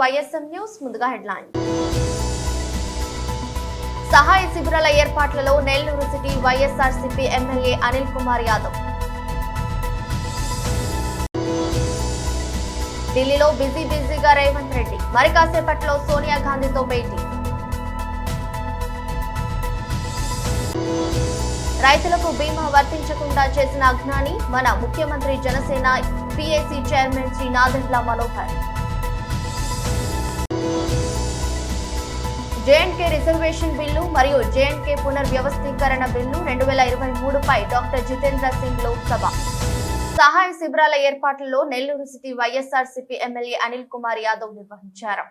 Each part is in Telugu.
YSM news. ముందుగా హెడ్లైన్. సహాయ శిబిరాల ఏర్పాట్లలో Nellore city YSRCP MLA Anil Kumar Yadav. ఢిల్లీలో బిజీగా రేవంత్ రెడ్డి. మరి కాసేపట్లో సోనియా గాంధీతో భేటీ. రైతులకు బీమా వర్తించకుండా చేసిన అజ్ఞాని మన ముఖ్యమంత్రి Janasena PAC chairman Shri Nadendla Manohar. J and K reservation bill మరియు జేఎండ్కే పునర్వ్యవస్థీకరణ బిల్లు 2023పై డాక్టర్ జితేంద్ర సింగ్ లోక్సభ. సహాయ శిబిరాల ఏర్పాట్లలో Nellore city YSRCP MLA Anil Kumar Yadav నిర్వహించారు.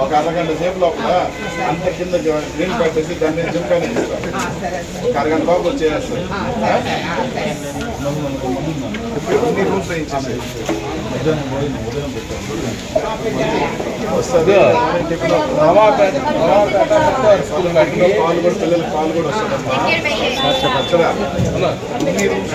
ఒక అరగంట సేపు లోపల అంత కింద గ్రీన్ పెట్టేసి దాన్ని జిమ్కానే ఇస్తారు. ఒక అరగంట లోపల వచ్చేస్తారు. అన్ని రూమ్స్ వేయించేసి వస్తుంది. పాలు కూడా పిల్లలకి పాలు కూడా వస్తుందమ్మా. అన్ని రూమ్స్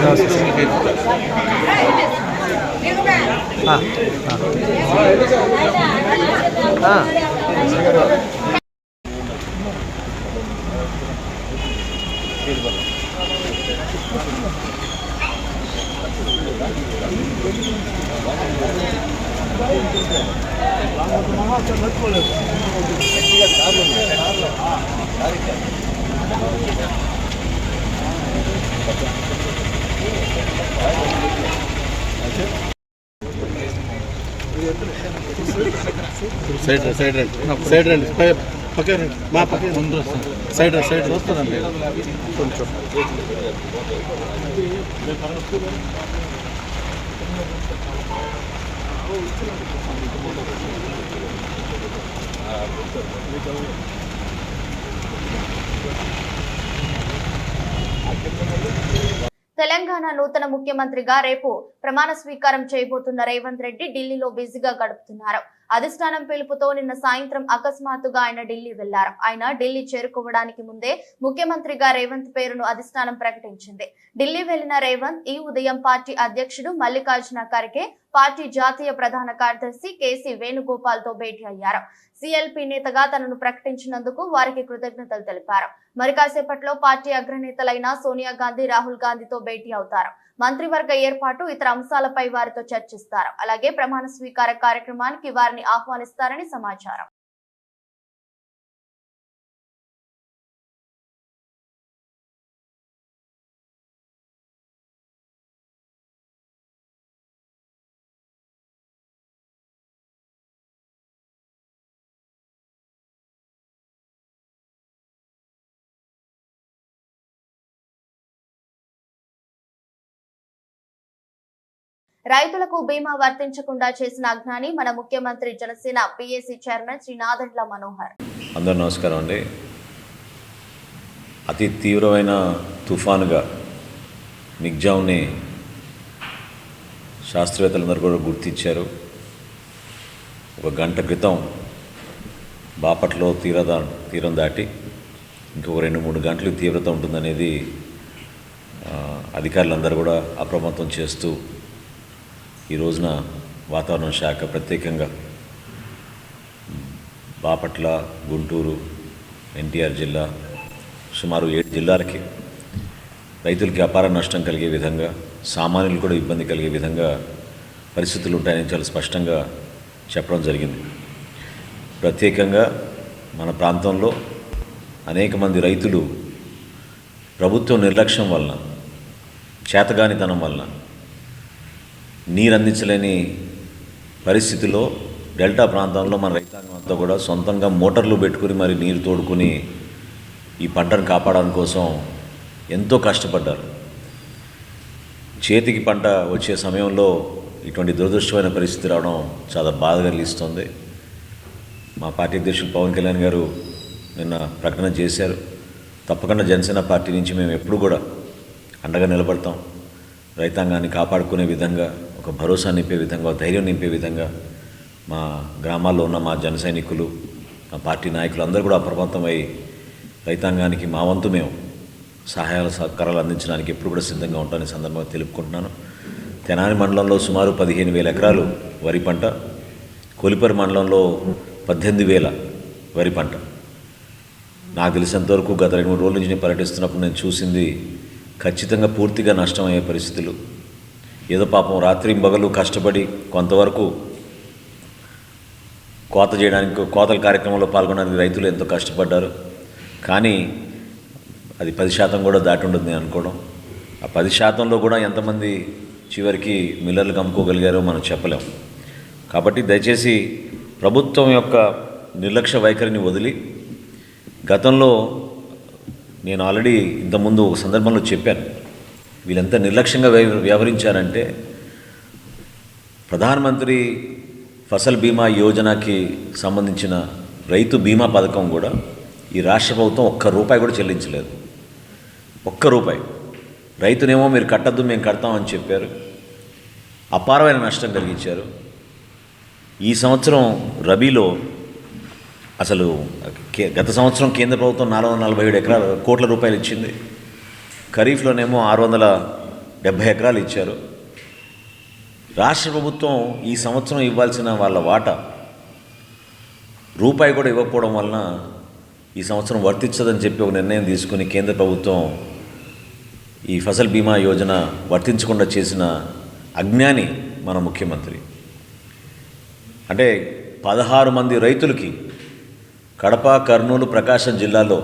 సైడ్ రండి పక్క రండి. మా పక్క ముందు వస్తుంది. సైడ్ వస్తుందండి కొంచెం. తెలంగాణ నూతన ముఖ్యమంత్రిగా రేపు ప్రమాణ స్వీకారం చేయబోతున్న రేవంత్ రెడ్డి ఢిల్లీలో బిజీగా గడుపుతున్నారు. అధిష్టానం పిలుపుతో నిన్న సాయంత్రం అకస్మాత్తుగా ఆయన ఢిల్లీ వెళ్లారు. ఆయన ఢిల్లీ చేరుకోవడానికి ముందే ముఖ్యమంత్రిగా రేవంత్ పేరును అధిష్టానం ప్రకటించింది. ఢిల్లీ వెళ్లిన రేవంత్ ఈ ఉదయం పార్టీ అధ్యక్షుడు మల్లికార్జున ఖర్గే, పార్టీ జాతీయ ప్రధాన కార్యదర్శి కేసీ వేణుగోపాల్ తో భేటీ అయ్యారు. సిఎల్పి నేతగా తనను ప్రకటించినందుకు వారికి కృతజ్ఞతలు తెలిపారు. మరి కాసేపట్లో పార్టీ అగ్రనేతలైన సోనియా గాంధీ, రాహుల్ గాంధీతో భేటీ అవుతారు. మంత్రివర్గ ఏర్పాటు, ఇతర అంశాలపై వారితో చర్చిస్తారు. అలాగే ప్రమాణ స్వీకార కార్యక్రమానికి వారిని ఆహ్వానిస్తారని సమాచారం. రైతులకు బీమా వర్తించకుండా చేసిన అజ్ఞాని మన ముఖ్యమంత్రి జనసేన పీఏసీ చైర్మన్ శ్రీ నాదెండ్ల మనోహర్. అందరూ నమస్కారం అండి. అతి తీవ్రమైన తుఫానుగా నిగ్జాంని శాస్త్రవేత్తలందరూ కూడా గుర్తించారు. ఒక గంట క్రితం బాపట్లో తీరం దాటి ఇంకొక 2-3 గంటలు తీవ్రత ఉంటుందనేది అధికారులందరూ కూడా అప్రమత్తం చేస్తూ ఈ రోజున వాతావరణ శాఖ ప్రత్యేకంగా బాపట్ల, గుంటూరు, ఎన్టీఆర్ జిల్లా సుమారు 7 జిల్లాలకి రైతులకి అపార నష్టం కలిగే విధంగా, సామాన్యులు కూడా ఇబ్బంది కలిగే విధంగా పరిస్థితులు ఉంటాయని చాలా స్పష్టంగా చెప్పడం జరిగింది. ప్రత్యేకంగా మన ప్రాంతంలో అనేక మంది రైతులు ప్రభుత్వం నిర్లక్ష్యం వలన, చేతగానితనం వలన నీరు అందించలేని పరిస్థితిలో డెల్టా ప్రాంతంలో మన రైతాంగం అంతా కూడా సొంతంగా మోటార్లు పెట్టుకుని మరి నీరు తోడుకుని ఈ పంటను కాపాడడం కోసం ఎంతో కష్టపడ్డారు. చేతికి పంట వచ్చే సమయంలో ఇటువంటి దురదృష్టమైన పరిస్థితి రావడం చాలా బాధ కలిగిస్తుంది. మా పార్టీ అధ్యక్షులు పవన్ కళ్యాణ్ గారు నిన్న ప్రకటన చేశారు. తప్పకుండా జనసేన పార్టీ నుంచి మేము ఎప్పుడు కూడా అండగా నిలబడతాం. రైతాంగాన్ని కాపాడుకునే విధంగా, ఒక భరోసా నింపే విధంగా, ధైర్యం నింపే విధంగా మా గ్రామాల్లో ఉన్న మా జన సైనికులు, మా పార్టీ నాయకులు అందరూ కూడా అప్రమత్తమై రైతాంగానికి మా వంతు మేము సహాయాల సహకారాలు అందించడానికి ఎప్పుడు కూడా సిద్ధంగా ఉంటామని సందర్భంగా తెలుపుకుంటున్నాను. తెనాలి మండలంలో సుమారు 15,000 ఎకరాలు వరి పంట, కొలిపరి మండలంలో 18,000 వరి పంట. నాకు తెలిసినంతవరకు గత 2-3 రోజుల నుంచి నేను పర్యటిస్తున్నప్పుడు నేను చూసింది ఖచ్చితంగా పూర్తిగా నష్టమయ్యే పరిస్థితులు. ఏదో పాపం రాత్రింబగలు కష్టపడి కొంతవరకు కోత చేయడానికి, కోతల కార్యక్రమంలో పాల్గొనడానికి రైతులు ఎంతో కష్టపడ్డారు. కానీ అది 10% కూడా దాటి ఉంటుంది నేను అనుకోవడం. ఆ 10%లో కూడా ఎంతమంది చివరికి మిల్లర్లకు అమ్ముకోగలిగారో మనం చెప్పలేం. కాబట్టి దయచేసి ప్రభుత్వం యొక్క నిర్లక్ష్య వైఖరిని వదిలి, గతంలో నేను ఆల్రెడీ ఇంతకుముందు ఒక సందర్భంలో చెప్పాను, వీళ్ళంతా నిర్లక్ష్యంగా వ్యవహరించారంటే ప్రధానమంత్రి ఫసల్ బీమా యోజనకి సంబంధించిన రైతు బీమా పథకం కూడా ఈ రాష్ట్ర ప్రభుత్వం ఒక్క రూపాయి కూడా చెల్లించలేదు. ఒక్క రూపాయి. రైతునేమో మీరు కట్టద్దు, మేము కడతామని చెప్పారు. అపారమైన నష్టం కలిగించారు. ఈ సంవత్సరం రబీలో అసలు గత సంవత్సరం కేంద్ర ప్రభుత్వం 447 కోట్ల రూపాయలు ఇచ్చింది. ఖరీఫ్లోనేమో 670 ఎకరాలు ఇచ్చారు. రాష్ట్ర ప్రభుత్వం ఈ సంవత్సరం ఇవ్వాల్సిన వాళ్ళ వాటా రూపాయి కూడా ఇవ్వకపోవడం వలన ఈ సంవత్సరం వర్తించదని చెప్పి ఒక నిర్ణయం తీసుకుని కేంద్ర ప్రభుత్వం ఈ ఫసల్ బీమా యోజన వర్తించకుండా చేసిన అజ్ఞాని మన ముఖ్యమంత్రి. అంటే 16 మంది రైతులకి కడప, కర్నూలు, ప్రకాశం జిల్లాలో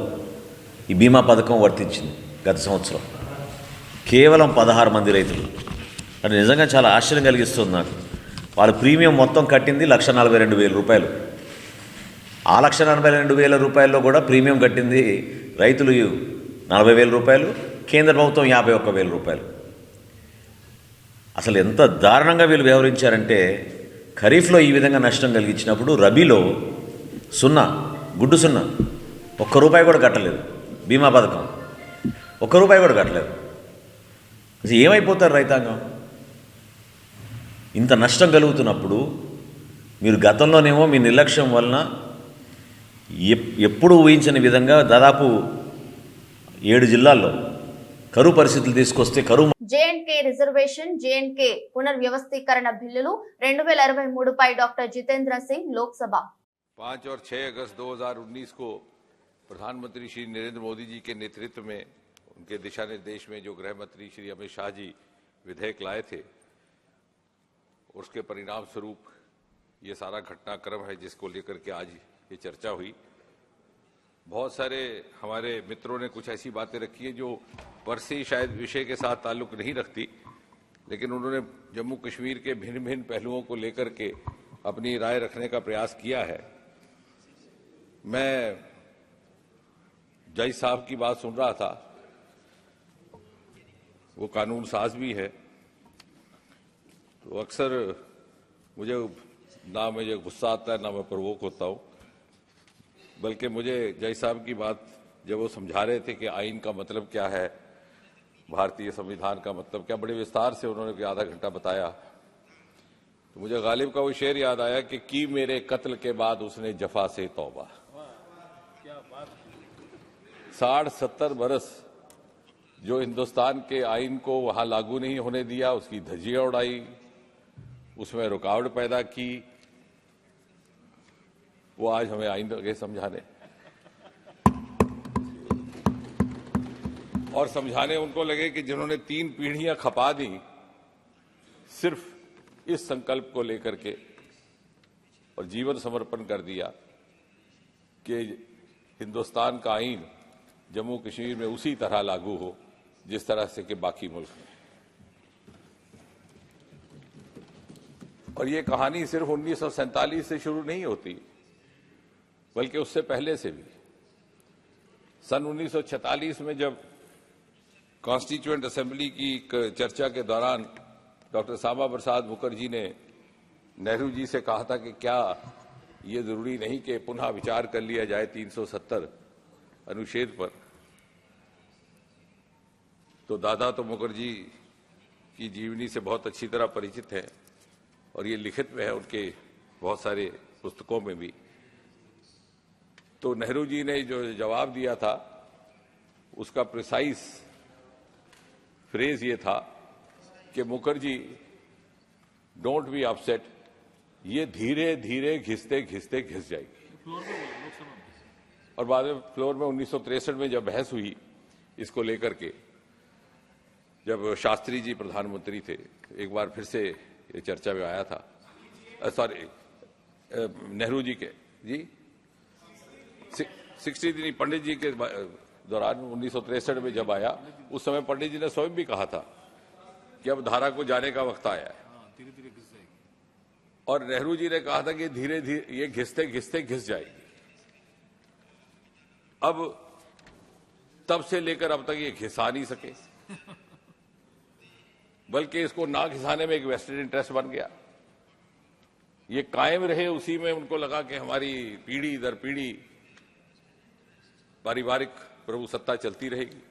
ఈ బీమా పథకం వర్తించింది గత సంవత్సరం. కేవలం 16 మంది రైతులు. అంటే నిజంగా చాలా ఆశ్చర్యం కలిగిస్తుంది నాకు. వాళ్ళ ప్రీమియం మొత్తం కట్టింది 1,42,000 రూపాయలు. ఆ 1,42,000 రూపాయల్లో కూడా ప్రీమియం కట్టింది రైతులు 40,000 రూపాయలు, కేంద్ర ప్రభుత్వం 51,000 రూపాయలు. అసలు ఎంత దారుణంగా వీళ్ళు వ్యవహరించారంటే, ఖరీఫ్లో ఈ విధంగా నష్టం కలిగించినప్పుడు రబీలో గుడ్డు సున్నా, ఒక్క రూపాయి కూడా కట్టలేదు. బీమా పథకం ఒక్క రూపాయి కూడా కట్టలేదు. అసలు ఏమైపోతారు రైతాంగం? ఇంత నష్టం కలుగుతున్నప్పుడు మీరు గతంలోనేమో మీ నిర్లక్ష్యం వలన ఎప్పుడు ఊహించని విధంగా దాదాపు 7 జిల్లాల్లో కరువు పరిస్థితులు తీసుకొస్తే కరువు. జేఎన్కే రిజర్వేషన్, జేఎన్కే పునర్వ్యవస్థీకరణ బిల్లులు 2023 పై డాక్టర్ జితేంద్ర సింగ్ लोकसभा 5 और 6 अगस्त 2019 को प्रधानमंत्री श्री नरेंद्र मोदी जी के नेतृत्व में उनके दिशा निर्देश में जो गृह मंत्री श्री अमित शाह जी विधेयक लाए थे, उसके परिणाम स्वरूप ये सारा घटनाक्रम है जिसको लेकर के आज ये चर्चा हुई। बहुत सारे हमारे मित्रों ने कुछ ऐसी बातें रखी है जो पर से शायद विषय के साथ ताल्लुक नहीं रखती, लेकिन उन्होंने जम्मू कश्मीर के भिन्न भिन्न पहलुओं को लेकर के अपनी राय रखने का प्रयास किया है। मैं जज साहब की बात सुन रहा था, वो कानून साज भी है, तो अक्सर मुझे ना मुझे गुस्सा आता है ना मैं प्रवोक होता हूँ, बल्कि मुझे जज साहब की बात जब वो समझा रहे थे कि आइन का मतलब क्या है, भारतीय संविधान का मतलब क्या, बड़े विस्तार से उन्होंने आधा घंटा बताया, तो मुझे गालिब का वो शेर याद आया कि की मेरे कत्ल के बाद उसने जफा से तौबा। 60-70 बरस जो हिंदुस्तान के आइन को वहां लागू नहीं होने दिया, उसकी धज्जियां उड़ाई, उसमें रुकावट पैदा की, वो आज हमें आगे समझाने और समझाने उनको लगे कि जिन्होंने 3 पीढ़ियां खपा दी सिर्फ इस संकल्प को लेकर के और जीवन समर्पण कर दिया कि हिंदुस्तान का आईन जम्मू कश्मीर में उसी तरह लागू हो जिस तरह से कि बाकी मुल्क में। और ये कहानी सिर्फ 1947 से शुरू नहीं होती, बल्कि उससे पहले से भी। सन 1946 में जब कॉन्स्टिट्यूएंट असेंबली की चर्चा के दौरान डॉक्टर श्यामा प्रसाद मुखर्जी ने नेहरू जी से कहा था कि क्या ये जरूरी नहीं कि पुनः विचार कर लिया जाए 370 अनुच्छेद पर, तो दादा तो मुखर्जी की जीवनी से बहुत अच्छी तरह परिचित हैं और ये लिखित में है उनके बहुत सारे पुस्तकों में भी। तो नेहरू जी ने जो जवाब दिया था उसका प्रिसाइज फ्रेज ये था कि मुखर्जी डोंट बी अपसेट, ये धीरे धीरे घिसते घिसते घिस जाएगी। और बाद में फ्लोर में 1963 में जब बहस हुई इसको लेकर के, जब शास्त्री जी प्रधानमंत्री थे, एक बार फिर से ये चर्चा में आया था। सॉरी, नेहरू जी के जी 63 पंडित जी के दौरान 1963 में जब आया, उस समय पंडित जी ने स्वयं भी कहा था कि अब धारा को जाने का वक्त आया है। और नेहरू जी ने कहा था कि धीरे धीरे ये घिसते घिसते घिस जाएगी। अब तब से लेकर अब तक ये घिसा नहीं सके, बल्कि इसको ना घिसाने में एक वेस्टेड इंटरेस्ट बन गया। ये कायम रहे उसी में, उनको लगा कि हमारी पीढ़ी दर पीढ़ी पारिवारिक प्रभुसत्ता चलती रहेगी।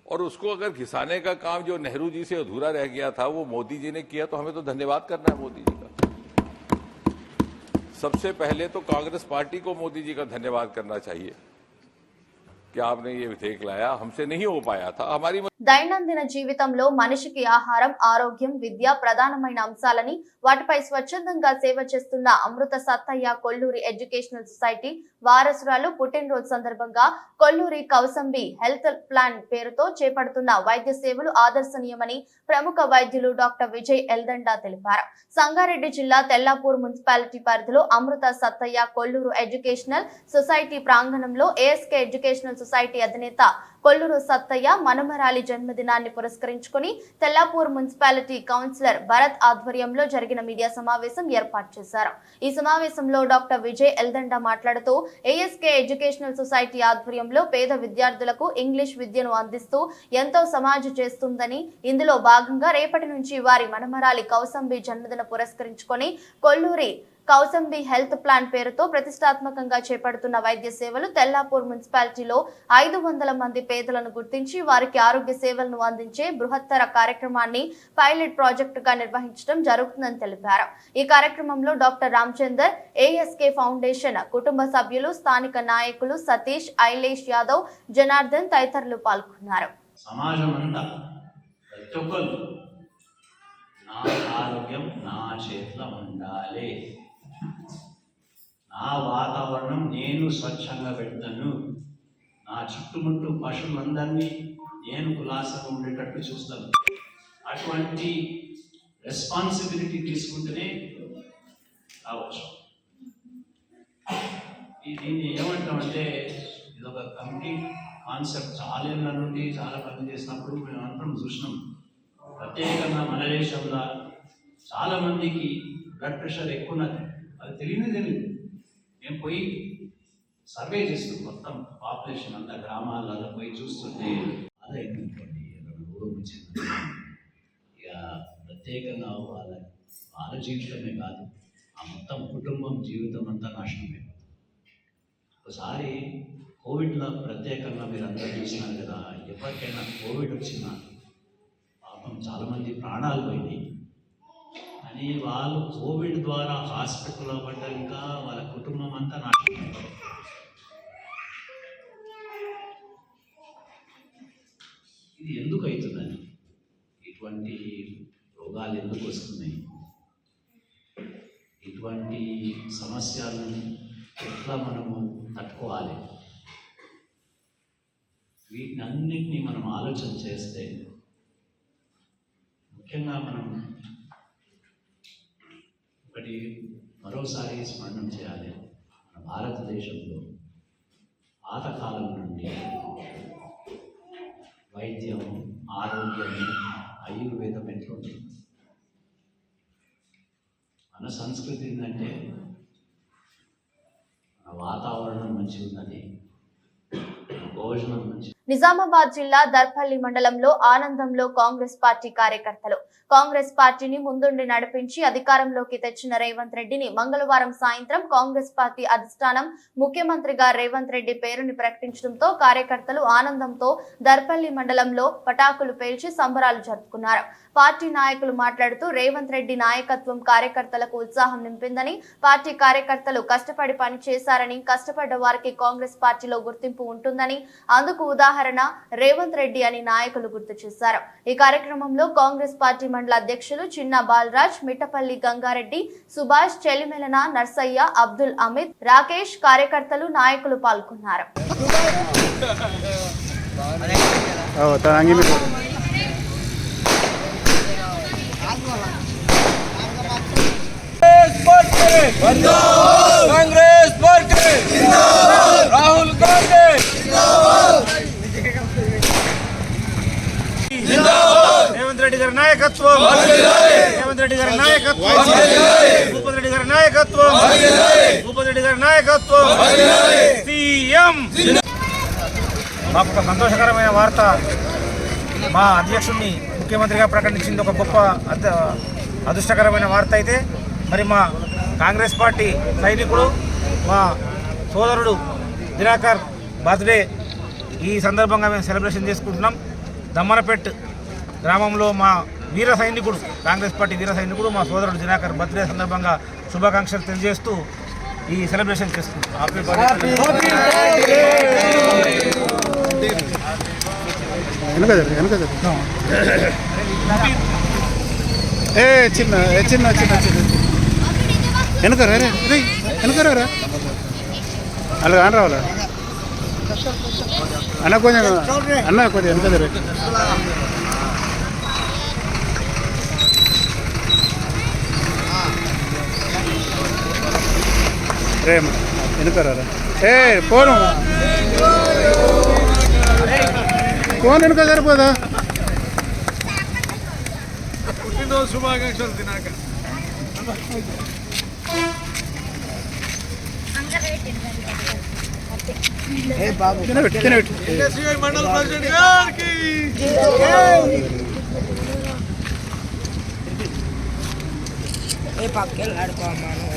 और उसको अगर घिसाने का काम जो नेहरू जी से अधूरा रह गया था वो मोदी जी ने किया, तो हमें तो धन्यवाद करना है मोदी जी का। सबसे पहले तो कांग्रेस पार्टी को मोदी जी का धन्यवाद करना चाहिए कि आपने ये विधेयक लाया, हमसे नहीं हो पाया था। हमारी దైనందిన జీవితంలో మనిషికి ఆహారం, ఆరోగ్యం, విద్య ప్రధానమైన అంశాలని వాటిపై స్వచ్ఛందంగా సేవ చేస్తున్న అమృత సత్తయ్య కొల్లూరి ఎడ్యుకేషనల్ సొసైటీ వారసురాలు పుట్టినరోజు సందర్భంగా కొల్లూరి కౌసంబి హెల్త్ ప్లాన్ పేరుతో చేపడుతున్న వైద్య సేవలు ఆదర్శనీయమని ప్రముఖ వైద్యులు డాక్టర్ విజయ్ ఎల్దండా తెలిపారు. సంగారెడ్డి జిల్లా తెల్లాపూర్ మున్సిపాలిటీ పరిధిలో అమృత సత్తయ్య కొల్లూరు ఎడ్యుకేషనల్ సొసైటీ ప్రాంగణంలో ఏఎస్కే ఎడ్యుకేషనల్ సొసైటీ అధినేత కొల్లూరు సత్తయ్య మనమరాలి జన్మదినాన్ని పురస్కరించుకుని తెల్లాపూర్ మున్సిపాలిటీ కౌన్సిలర్ భరత్ ఆధ్వర్యంలో జరిగిన మీడియా సమావేశం ఏర్పాటు చేశారు. ఈ సమావేశంలో డాక్టర్ విజయ్ ఎల్దండా మాట్లాడుతూ ఏఎస్కే ఎడ్యుకేషనల్ సొసైటీ ఆధ్వర్యంలో పేద విద్యార్థులకు ఇంగ్లీష్ విద్యను అందిస్తూ ఎంతో సమాజ చేస్తుందని, ఇందులో భాగంగా రేపటి నుంచి వారి మనమరాలి కౌసంబి జన్మదిన పురస్కరించుకొని కొల్లూరి కౌసంబి హెల్త్ ప్లాన్ పేరుతో ప్రతిష్టాత్మకంగా చేపడుతున్న వైద్య సేవలు తెల్లాపూర్ మున్సిపాలిటీలో 500 మంది పేదలను గుర్తించి వారికి ఆరోగ్య సేవలను అందించే బృహత్తర కార్యక్రమాన్ని పైలట్ ప్రాజెక్టుగా నిర్వహించడం జరుగుతుందని తెలిపారు. ఈ కార్యక్రమంలో డాక్టర్ రామచందర్, ఏఎస్కే ఫౌండేషన్ కుటుంబ సభ్యులు, స్థానిక నాయకులు సతీష్, ఐలేష్ యాదవ్, జనార్దన్ తదితరులు పాల్గొన్నారు. సమాజమంతా ప్రతి ఒక్కరు నా ఆరోగ్యం నా చేతిలో ఉండాలి, నా వాతావరణం నేను స్వచ్ఛంగా పెడతాను, నా చుట్టుముట్టు పశువులందరినీ నేను కులాసంగా ఉండేటట్టు చూస్తాను. అటువంటి రెస్పాన్సిబిలిటీ తీసుకుంటేనే కావచ్చు. దీన్ని ఏమంటామంటే ఇదొక కంప్లీట్ కాన్సెప్ట్. చాలా ఏళ్ళ నుండి చాలా పని చేసినప్పుడు మేము అందరం చూసినాం. ప్రత్యేకంగా మన దేశంలో చాలామందికి బ్లడ్ ప్రెషర్ ఎక్కువ ఉన్నది, అది తెలియదు. మేము పోయి సర్వే చేస్తాం, మొత్తం పాపులేషన్ అంతా గ్రామాలలో పోయి చూస్తుంటే చాలా ఎక్కువండి. ఇక ప్రత్యేకంగా వాళ్ళ జీవితమే కాదు, ఆ మొత్తం కుటుంబం జీవితం అంతా నాశనమే. ఒకసారి కోవిడ్లో ప్రత్యేకంగా మీరు అందరూ చూసినారు కదా, ఎవరికైనా కోవిడ్ వచ్చినా పాపం చాలామంది ప్రాణాలు పోయినాయి. అని వాళ్ళు కోవిడ్ ద్వారా హాస్పిటల్లో పడ్డాక వాళ్ళ కుటుంబం అంతా నాశనం. ఇది ఎందుకు అవుతుందని, ఇటువంటి రోగాలు ఎందుకు వస్తున్నాయి, ఇటువంటి సమస్యలను ఎట్లా మనము తట్టుకోవాలి, వీటిని అన్నిటినీ మనం ఆలోచన చేస్తే ముఖ్యంగా మనం ఒకటి మరోసారి స్మరణం చేయాలి. మన భారతదేశంలో పాతకాలం నుండి వైద్యం, ఆరోగ్యం, ఆయుర్వేదం ఎట్లుంది. మన సంస్కృతి ఏంటంటే మన వాతావరణం మంచిగా ఉన్నది, భోజనం మంచి. నిజామాబాద్ జిల్లా దర్పల్లి మండలంలో ఆనందంలో కాంగ్రెస్ పార్టీ కార్యకర్తలు కాంగ్రెస్ పార్టీని ముందుండి నడిపించి అధికారంలోకి తెచ్చిన రేవంత్ రెడ్డిని మంగళవారం సాయంత్రం కాంగ్రెస్ పార్టీ అధిష్టానం ముఖ్యమంత్రిగా రేవంత్ రెడ్డి పేరుని ప్రకటించడంతో కార్యకర్తలు ఆనందంతో దర్పల్లి మండలంలో పటాకులు పేల్చి సంబరాలు జరుపుకున్నారు. పార్టీ నాయకులు మాట్లాడుతూ రేవంత్ రెడ్డి నాయకత్వం కార్యకర్తలకు ఉత్సాహం నింపిందని, పార్టీ కార్యకర్తలు కష్టపడి పని చేశారని, కష్టపడ్డ వారికి కాంగ్రెస్ పార్టీలో గుర్తింపు ఉంటుందని, అందుకు ఉదాహరణ రేవంత్ రెడ్డి అని నాయకులు గుర్తు చేశారు. ఈ కార్యక్రమంలో కాంగ్రెస్ పార్టీ మండల అధ్యక్షులు చిన్న బాలరాజ్, మిట్టపల్లి గంగారెడ్డి, సుభాష్, చెలిమెలన, నర్సయ్య, అబ్దుల్ అమిద్, రాకేష్, కార్యకర్తలు, నాయకులు పాల్గొన్నారు. కాంగ్రెస్ పార్టీ రాహుల్ గాంధీ రేవంత్ రెడ్డి గారి నాయకత్వం, రేవంత్ రెడ్డి గారి నాయకత్వం, భూపతి రెడ్డి గారి నాయకత్వం, భూపతి రెడ్డి గారి నాయకత్వం, సీఎం. మాకు ఒక సంతోషకరమైన వార్త, మా అధ్యక్షుడిని ముఖ్యమంత్రిగా ప్రకటించింది ఒక గొప్ప అదృష్టకరమైన వార్త. అయితే మరి మా కాంగ్రెస్ పార్టీ సైనికుడు, మా సోదరుడు దినాకర్ బర్త్డే ఈ సందర్భంగా మేము సెలబ్రేషన్ చేసుకుంటున్నాం. దమ్మనపేట్ గ్రామంలో మా వీర సైనికుడు, కాంగ్రెస్ పార్టీ వీర సైనికుడు మా సోదరుడు దినాకర్ బర్త్డే సందర్భంగా శుభాకాంక్షలు తెలియజేస్తూ ఈ సెలబ్రేషన్ చేస్తున్నాం. చిన్న చిన్న చిన్న చిన్న వెనకరా వెనకరా అలా కాని రావాలా అన్న, కొంచెం అన్న కొంచెం వెనక రే వెనకరా ఏ ఫోను ఫోన్ వెనుక సరిపోదా? పుట్టినరోజు శుభాకాంక్షలు తినాక. మండల ప్రెసిడెంట్ గారికి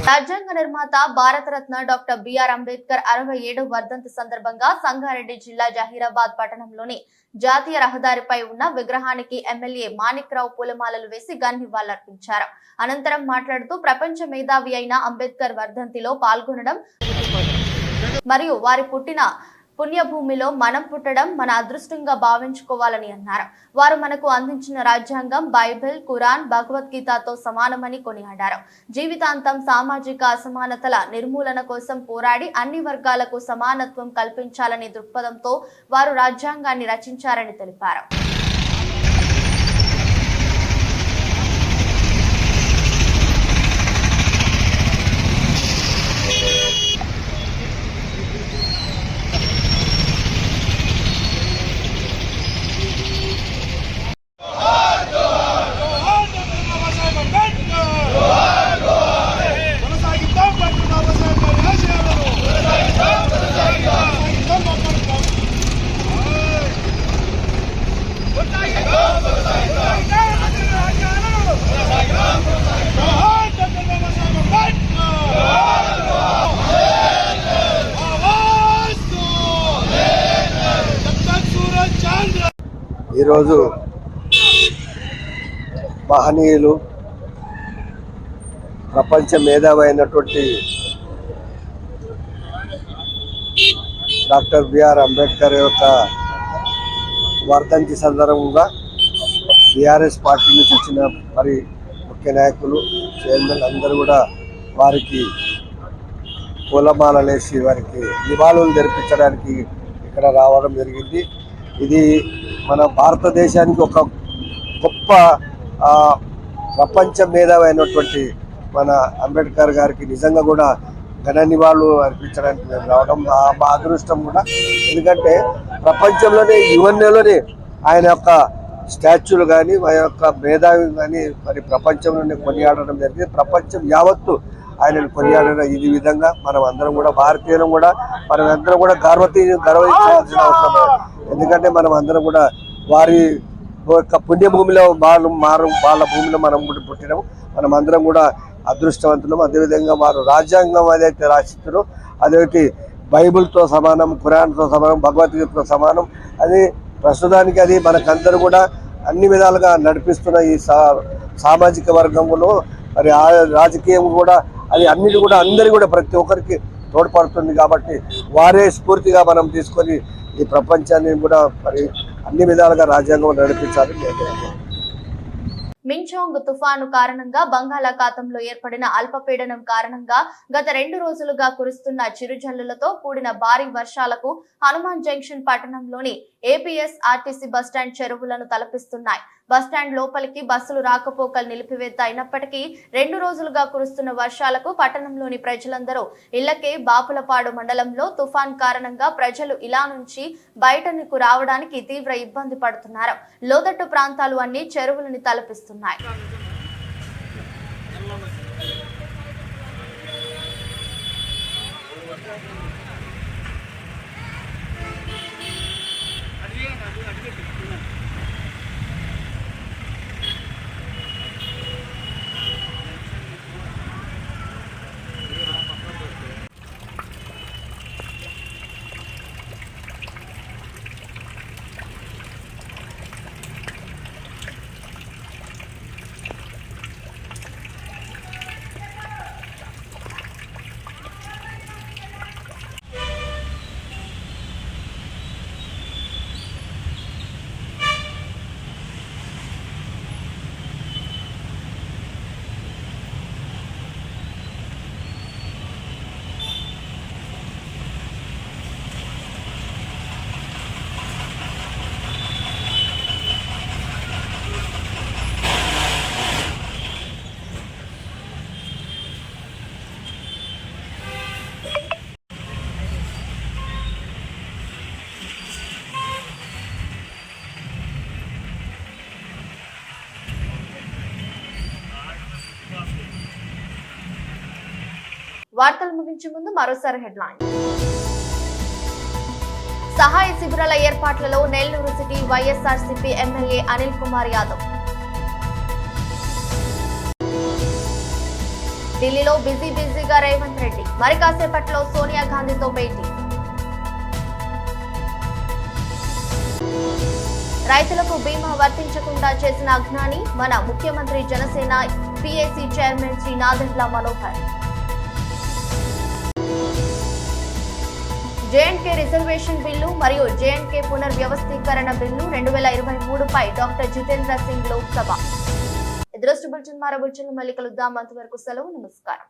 రాజ్యాంగ నిర్మాత భారతరత్న డాక్టర్ బిఆర్ అంబేద్కర్ 67వ వర్ధంతి సందర్భంగా సంగారెడ్డి జిల్లా జహీరాబాద్ పట్టణంలోని జాతీయ రహదారిపై ఉన్న విగ్రహానికి ఎమ్మెల్యే మాణిక్రావు పూలమాలలు వేసి నివాళులర్పించారు. అనంతరం మాట్లాడుతూ ప్రపంచ మేధావి అయిన అంబేద్కర్ వర్ధంతిలో పాల్గొనడం మరియు వారి పుట్టిన పుణ్యభూమిలో మనం పుట్టడం మన అదృష్టంగా భావించుకోవాలని అన్నారు. వారు మనకు అందించిన రాజ్యాంగం, బైబిల్, ఖురాన్, భగవద్గీతతో సమానమని కొనియాడారు. జీవితాంతం సామాజిక అసమానతల నిర్మూలన కోసం పోరాడి అన్ని వర్గాలకు సమానత్వం కల్పించాలనే దృక్పథంతో వారు రాజ్యాంగాన్ని రచించారని తెలిపారు. ఈరోజు మహనీయులు, ప్రపంచ మేధావి అయినటువంటి డాక్టర్ బిఆర్ అంబేద్కర్ యొక్క వర్ధంతి సందర్భంగా బీఆర్ఎస్ పార్టీ నుంచి వచ్చిన మరి ముఖ్య నాయకులు, చైర్మన్ అందరూ కూడా వారికి పూలమాలలేసి వారికి నివాళులు జరిపించడానికి ఇక్కడ రావడం జరిగింది. ఇది మన భారతదేశానికి ఒక గొప్ప ప్రపంచ మేధావైనటువంటి మన అంబేద్కర్ గారికి నిజంగా కూడా ఘన నివాళులు అర్పించడానికి మేము రావడం మా అదృష్టం కూడా. ఎందుకంటే ప్రపంచంలోనే యువన్లోనే ఆయన యొక్క స్టాచ్యూలు కానీ ఆయన యొక్క మేధావి కానీ మరి ప్రపంచంలోనే కొనియాడడం జరిగింది. ప్రపంచం యావత్తు ఆయనను కొనియాడడం ఈ విధంగా మనం అందరం కూడా భారతీయులం కూడా మనం అందరం కూడా గర్వించాల్సిన అవసరం. ఎందుకంటే మనం అందరం కూడా వారి యొక్క పుణ్యభూమిలో వాళ్ళ భూమిలో మనం పుట్టినాము. మనం అందరం కూడా అదృష్టవంతులం. అదేవిధంగా వారు రాజ్యాంగం ఏదైతే రాసిస్తారో అదైతే బైబిల్తో సమానం, ఖురాన్తో సమానం, భగవద్గీతతో సమానం. అది ప్రస్తుతానికి అది మనకందరూ కూడా అన్ని విధాలుగా నడిపిస్తున్న ఈ సామాజిక వర్గంలో మరి రాజకీయం కూడా అది అన్నిటి కూడా అందరి కూడా ప్రతి ఒక్కరికి తోడ్పడుతుంది. కాబట్టి వారే స్ఫూర్తిగా మనం తీసుకొని ఈ ప్రపంచాన్ని కూడా మరి అన్ని విధాలుగా రాజ్యాంగం నడిపించాలి. మించోంగ్ తుఫాను కారణంగా బంగాళాఖాతంలో ఏర్పడిన అల్పపీడనం కారణంగా గత 2 రోజులుగా కురుస్తున్న చిరుజల్లులతో కూడిన భారీ వర్షాలకు హనుమాన్ జంక్షన్ పట్టణంలోని ఏపీఎస్ ఆర్టీసీ బస్టాండ్ చెరువులను తలపిస్తున్నాయి. బస్టాండ్ లోపలికి బస్సులు రాకపోకలు నిలిపివేత అయినప్పటికీ 2 రోజులుగా కురుస్తున్న వర్షాలకు పట్టణంలోని ప్రజలందరూ ఇళ్లకే బాపులపాడు మండలంలో తుఫాన్ కారణంగా ప్రజలు ఇలా నుంచి బయటకు రావడానికి తీవ్ర ఇబ్బంది పడుతున్నారు. లోతట్టు ప్రాంతాలు అన్ని చెరువులని తలపిస్తున్నాయి. వార్తలు ముగించే ముందు మరోసారి హెడ్లైన్. సహాయ శిబిరాల ఏర్పాట్లలో Nellore city YSRCP MLA Anil Kumar Yadav. ఢిల్లీలో బిజీగా రేవంత్ రెడ్డి. మరి కాసేపట్లో సోనియా గాంధీతో భేటీ. రైతులకు బీమా వర్తించకుండా చేసిన అజ్ఞాని మన ముఖ్యమంత్రి Janasena PAC chairman Shri Nadendla Manohar. J and K reservation bill మరియు జేఎండ్కే పునర్వ్యవస్థీకరణ బిల్లు 2023పై డాక్టర్ జితేంద్ర సింగ్ లోక్సభ. ఎదురొస్తు బులెటిన్ మరో బులెటిన్ మళ్ళీ కలుద్దాం. అంతవరకు సెలవు. నమస్కారం.